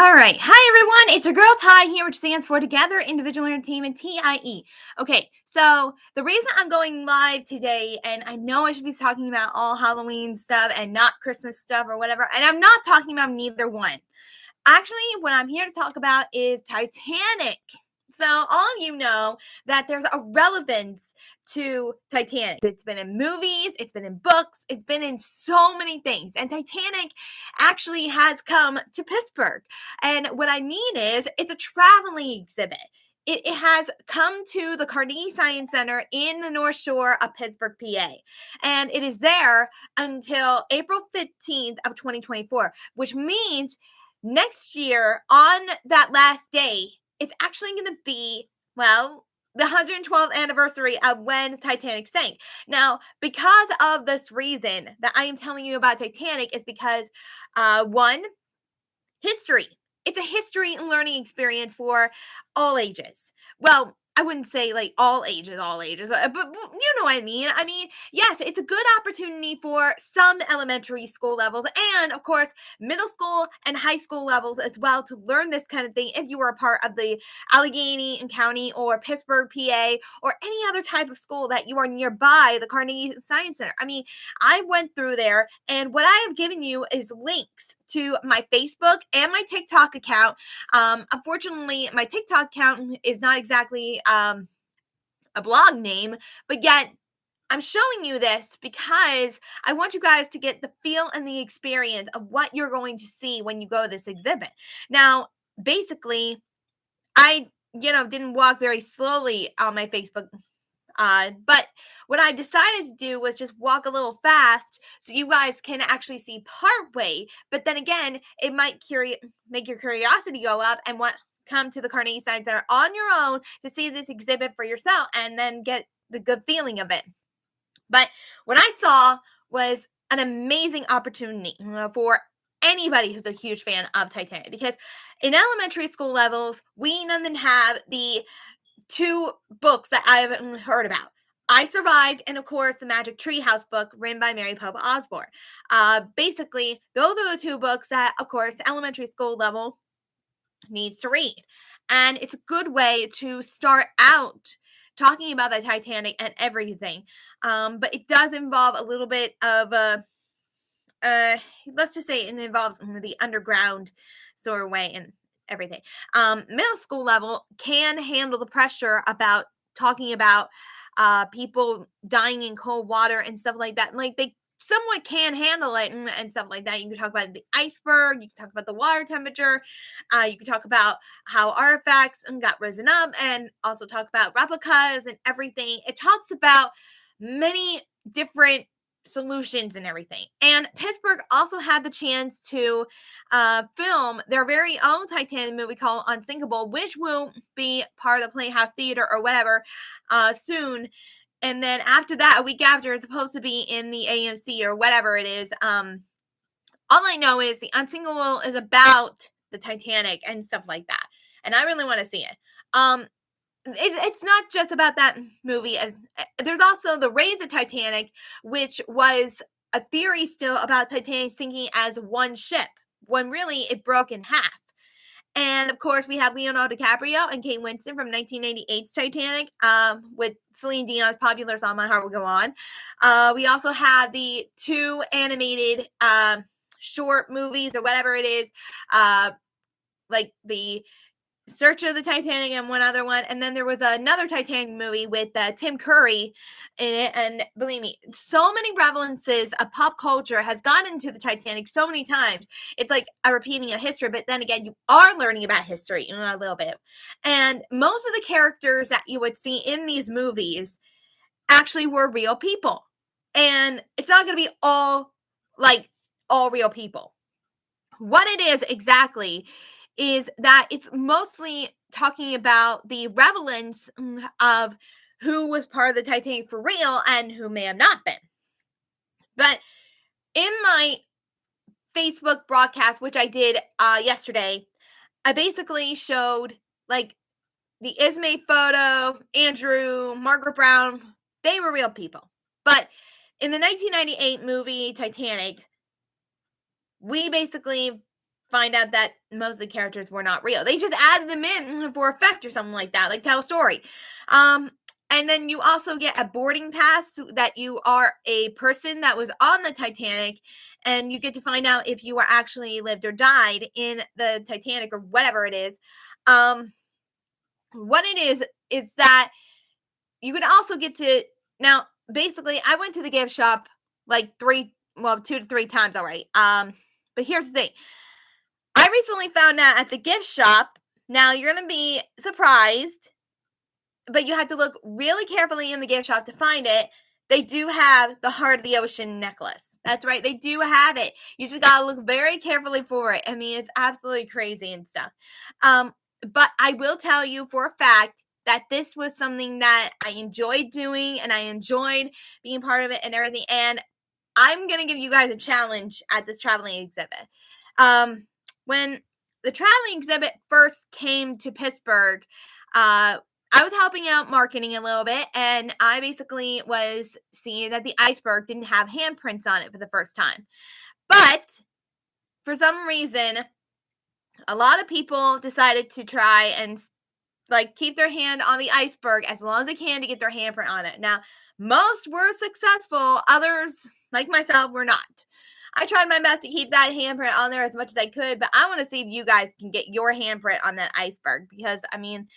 All right. Hi, everyone. It's your girl Ty here, which stands for Together Individual Entertainment, T.I.E. Okay, so the reason I'm going live today, and I know I should be talking about all Halloween stuff and not Christmas stuff or whatever, and I'm not talking about neither one. Actually, what I'm here to talk about is Titanic. So, all of you know that there's a relevance to Titanic. It's been in movies, it's been in books, it's been in so many things. And Titanic actually has come to Pittsburgh. And what I mean is, it's a traveling exhibit. It has come to the Carnegie Science Center in the North Shore of Pittsburgh, PA. And it is there until April 15th of 2024, which means next year on that last day, it's actually going to be, well, the 112th anniversary of when Titanic sank. Now, because of this reason that I am telling you about Titanic is because, one, history. It's a history and learning experience for all ages. Well, I wouldn't say like all ages, but you know what I mean. I mean, yes, it's a good opportunity for some elementary school levels and, of course, middle school and high school levels as well to learn this kind of thing if you were a part of the Allegheny County or Pittsburgh, PA, or any other type of school that you are nearby the Carnegie Science Center. I mean, I went through there, and what I have given you is links to my Facebook and my TikTok account. Unfortunately, my TikTok account is not exactly a blog name, but yet I'm showing you this because I want you guys to get the feel and the experience of what you're going to see when you go to this exhibit. Now, basically, I, didn't walk very slowly on my Facebook, but what I decided to do was just walk a little fast so you guys can actually see part way. But then again, it might make your curiosity go up and want come to the Carnegie Science Center on your own to see this exhibit for yourself and then get the good feeling of it. But what I saw was an amazing opportunity for anybody who's a huge fan of Titanic, because in elementary school levels, we didn't have the two books that I haven't heard about. I Survived, and of course, the Magic Treehouse book written by Mary Pope Osborne. Basically, those are the two books that, of course, elementary school level needs to read. And it's a good way to start out talking about the Titanic and everything. But it does involve a little bit of let's just say it involves the underground sort of way and everything. Middle school level can handle the pressure about talking about people dying in cold water and stuff like that. Like they somewhat can handle it and stuff like that. You can talk about the iceberg, you can talk about the water temperature, you can talk about how artifacts got risen up, and also talk about replicas and everything. It talks about many different solutions and everything. And Pittsburgh also had the chance to film their very own Titanic movie called Unsinkable, which will be part of the Playhouse Theater or whatever soon. And then after that, a week after, it's supposed to be in the AMC or whatever it is. All I know is the Unsinkable is about the Titanic and stuff like that, and I really want to see it. It's not just about that movie. As there's also the Raise of Titanic, which was a theory still about Titanic sinking as one ship when really it broke in half. And of course, we have Leonardo DiCaprio and Kate Winslet from 1998's Titanic, with Celine Dion's "Popular Song My Heart Will Go On." We also have the two animated short movies or whatever it is, like the Search of the Titanic and one other one. And then there was another Titanic movie with Tim Curry in it. And believe me, so many references of pop culture has gone into the Titanic so many times. It's like a repeating of history, but then again, you are learning about history a little bit. And most of the characters that you would see in these movies actually were real people. And it's not going to be all real people. What it is exactly is that it's mostly talking about the relevance of who was part of the Titanic for real and who may have not been. But in my Facebook broadcast, which I did yesterday, I basically showed like the Ismay photo, Andrew, Margaret Brown. They were real people. But in the 1998 movie Titanic, we basically find out that most of the characters were not real. They just added them in for effect or something like that, like tell a story. And then you also get a boarding pass that you are a person that was on the Titanic, and you get to find out if you were actually lived or died in the Titanic or whatever it is. What it is that you can also get to now. Basically, I went to the gift shop like 2 to 3 times already. But here's the thing. I recently found out at the gift shop. Now you're gonna be surprised, but you have to look really carefully in the gift shop to find it. They do have the Heart of the Ocean necklace. That's right, they do have it. You just gotta look very carefully for it. I mean, it's absolutely crazy and stuff. But I will tell you for a fact that this was something that I enjoyed doing and I enjoyed being part of it and everything. And I'm gonna give you guys a challenge at this traveling exhibit. When the traveling exhibit first came to Pittsburgh, I was helping out marketing a little bit, and I basically was seeing that the iceberg didn't have handprints on it for the first time. But for some reason, a lot of people decided to try and like keep their hand on the iceberg as long as they can to get their handprint on it. Now, most were successful, others, like myself, were not. I tried my best to keep that handprint on there as much as I could, but I want to see if you guys can get your handprint on that iceberg because I mean,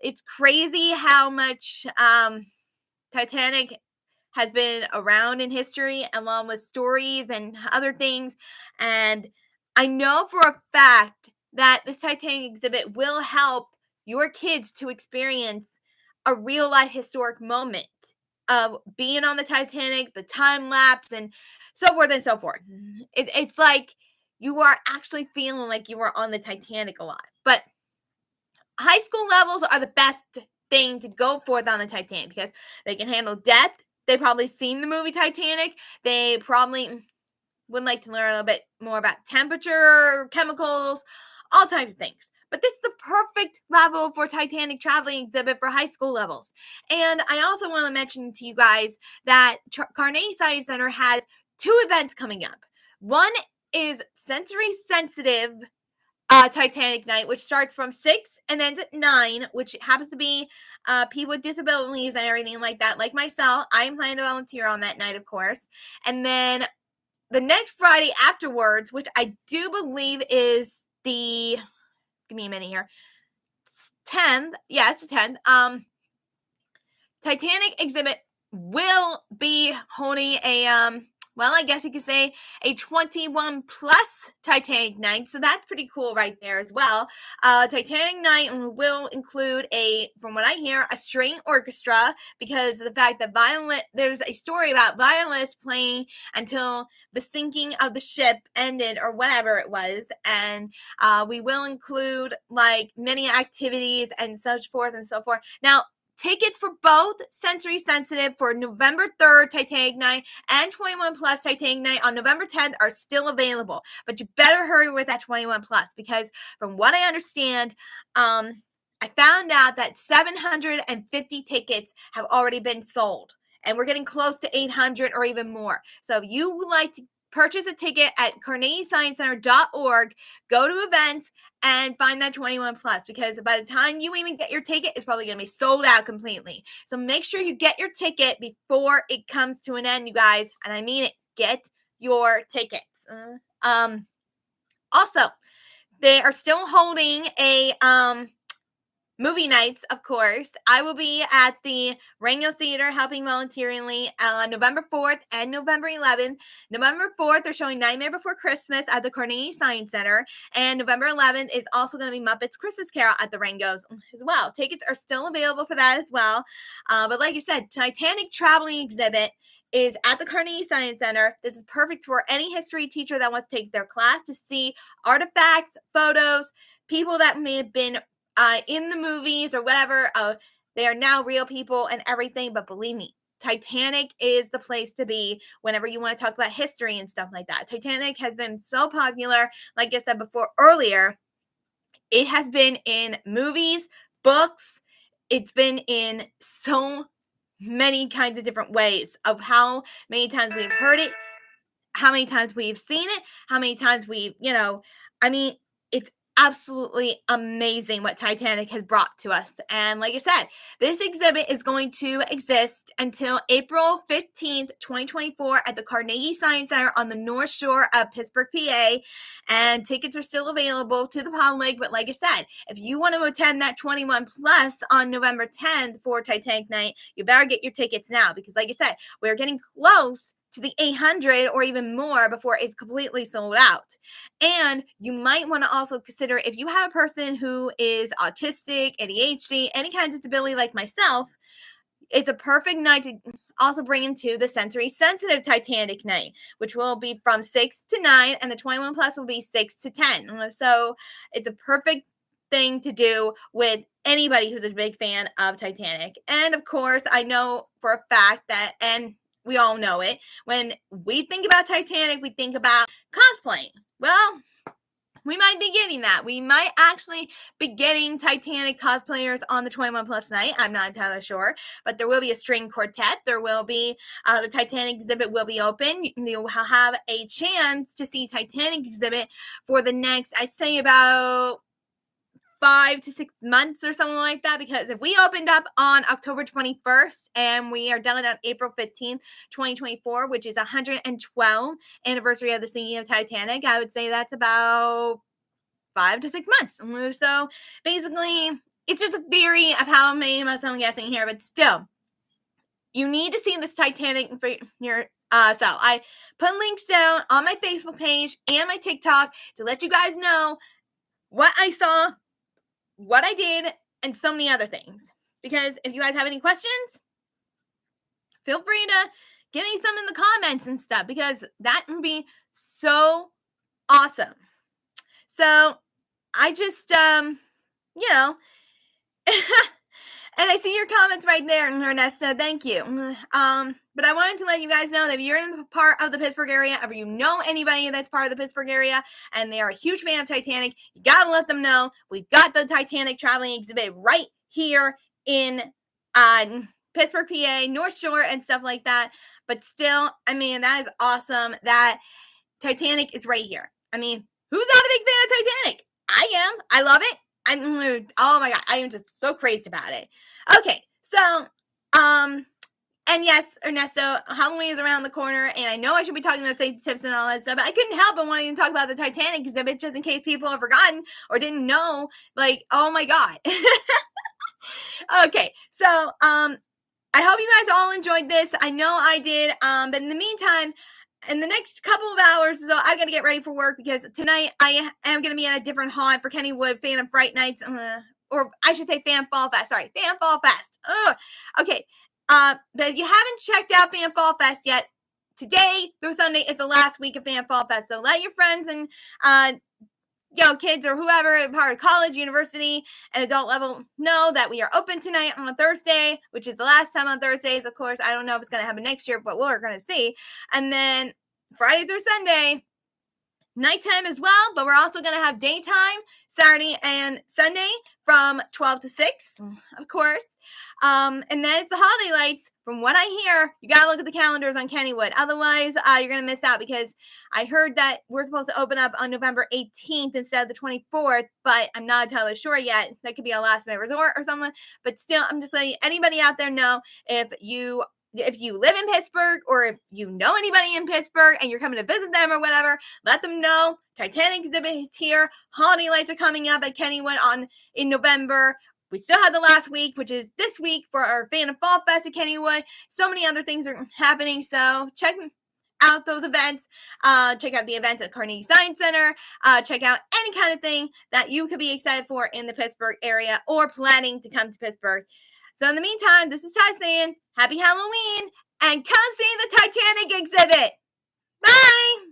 it's crazy how much Titanic has been around in history along with stories and other things. And I know for a fact that this Titanic exhibit will help your kids to experience a real life historic moment of being on the Titanic, the time lapse, and so forth and so forth. It's like you are actually feeling like you were on the Titanic a lot. But high school levels are the best thing to go forth on the Titanic because they can handle death. They probably seen the movie Titanic. They probably would like to learn a little bit more about temperature, chemicals, all types of things. But this is the perfect level for Titanic traveling exhibit for high school levels. And I also want to mention to you guys that Carnegie Science Center has 2 events coming up. One is sensory sensitive Titanic night, which starts from 6 and ends at 9, which happens to be people with disabilities and everything like that, like myself. I am planning to volunteer on that night, of course. And then the next Friday afterwards, which I do believe is the, give me a minute here, 10th. Yeah, it's the 10th. Titanic exhibit will be holding a well, I guess you could say a 21 plus Titanic night. So that's pretty cool right there as well. Titanic night will include from what I hear, a string orchestra because of the fact that there's a story about violinists playing until the sinking of the ship ended or whatever it was. And we will include like many activities and so forth and so forth. Now, tickets for both sensory sensitive for November 3rd Titanic night and 21 plus Titanic night on November 10th are still available. But you better hurry with that 21 plus because from what I understand, I found out that 750 tickets have already been sold. And we're getting close to 800 or even more. So if you would like to purchase a ticket at carnegiesciencecenter.org, go to events, and find that 21 plus because by the time you even get your ticket, it's probably going to be sold out completely. So make sure you get your ticket before it comes to an end, you guys. And I mean it. Get your tickets. Also, they are still holding a movie nights, of course. I will be at the Rango Theater helping volunteeringly on November 4th and November 11th. November 4th, they're showing Nightmare Before Christmas at the Carnegie Science Center. And November 11th is also going to be Muppets Christmas Carol at the Rangos as well. Tickets are still available for that as well. But like I said, Titanic Traveling Exhibit is at the Carnegie Science Center. This is perfect for any history teacher that wants to take their class to see artifacts, photos, people that may have been in the movies or whatever. They are now real people and everything, but believe me, Titanic is the place to be whenever you want to talk about history and stuff like that. Titanic has been so popular, like I said before earlier, it has been in movies, books, it's been in so many kinds of different ways of how many times we've heard it, how many times we've seen it, how many times we've, I mean, it's absolutely amazing what Titanic has brought to us. And like I said, this exhibit is going to exist until April 15th, 2024 at the Carnegie Science Center on the North Shore of Pittsburgh, PA. And tickets are still available to the public. But like I said, if you want to attend that 21 plus on November 10th for Titanic Night, you better get your tickets now because like I said, we're getting close to the 800 or even more before it's completely sold out. And you might want to also consider if you have a person who is autistic, ADHD, any kind of disability like myself, it's a perfect night to also bring into the sensory sensitive Titanic night, which will be from 6 to 9, and the 21 plus will be 6 to 10. So it's a perfect thing to do with anybody who's a big fan of Titanic. And of course, I know for a fact that, and we all know it, when we think about Titanic, we think about cosplaying. Well, we might be getting that. We might actually be getting Titanic cosplayers on the 21 plus night. I'm not entirely sure, but there will be a string quartet. There will be the Titanic exhibit will be open. You'll have a chance to see Titanic exhibit for the next, I say, about 5 to 6 months or something like that, because if we opened up on October 21st and we are done on April 15th, 2024, which is 112th anniversary of the sinking of Titanic, I would say that's about 5 to 6 months. So basically, it's just a theory of how many months I'm guessing here, but still, you need to see this Titanic for your so I put links down on my Facebook page and my TikTok to let you guys know what I saw, what I did, and so many other things. Because if you guys have any questions, feel free to give me some in the comments and stuff, because that would be so awesome. So I just, you know, and I see your comments right there, Ernesto. Thank you. But I wanted to let you guys know that if you're in part of the Pittsburgh area, or you know anybody that's part of the Pittsburgh area, and they are a huge fan of Titanic, you gotta let them know. We've got the Titanic traveling exhibit right here in Pittsburgh, PA, North Shore, and stuff like that. But still, I mean, that is awesome that Titanic is right here. I mean, who's not a big fan of Titanic? I am. I love it. Oh my god, I am just so crazed about it. Okay, so and yes, Ernesto, Halloween is around the corner, and I know I should be talking about safety tips and all that stuff, but I couldn't help but wanting to talk about the Titanic exhibit just in case people have forgotten or didn't know. Like, oh my god. Okay, so I hope you guys all enjoyed this. I know I did. But in the meantime, in the next couple of hours, so I got to get ready for work because tonight I am going to be at a different haunt for Kennywood Fan of Fright Nights, or I should say Fan Fall Fest. Sorry, Fan Fall Fest. Okay. But if you haven't checked out Fan Fall Fest yet, today through Sunday is the last week of Fan Fall Fest. So let your friends and kids or whoever part of college, university, and adult level know that we are open tonight on a Thursday, which is the last time on Thursdays. Of course, I don't know if it's going to happen next year, but we're going to see. And then Friday through Sunday, nighttime as well, but we're also going to have daytime Saturday and Sunday from 12 to 6, of course. And then it's the holiday lights. From what I hear, you got to look at the calendars on Kennywood. Otherwise, you're going to miss out, because I heard that we're supposed to open up on November 18th instead of the 24th, but I'm not entirely sure yet. That could be a last minute resort or something. But still, I'm just letting anybody out there know, if you live in Pittsburgh, or if you know anybody in Pittsburgh and you're coming to visit them or whatever, let them know. Titanic exhibit is here. Holiday lights are coming up at Kennywood in November. We still have the last week, which is this week, for our Fan of Fall Fest at Kennywood. So many other things are happening, so check out those events. Check out the events at Carnegie Science Center. Check out any kind of thing that you could be excited for in the Pittsburgh area or planning to come to Pittsburgh. So in the meantime, this is Ty saying happy Halloween, and come see the Titanic exhibit. Bye!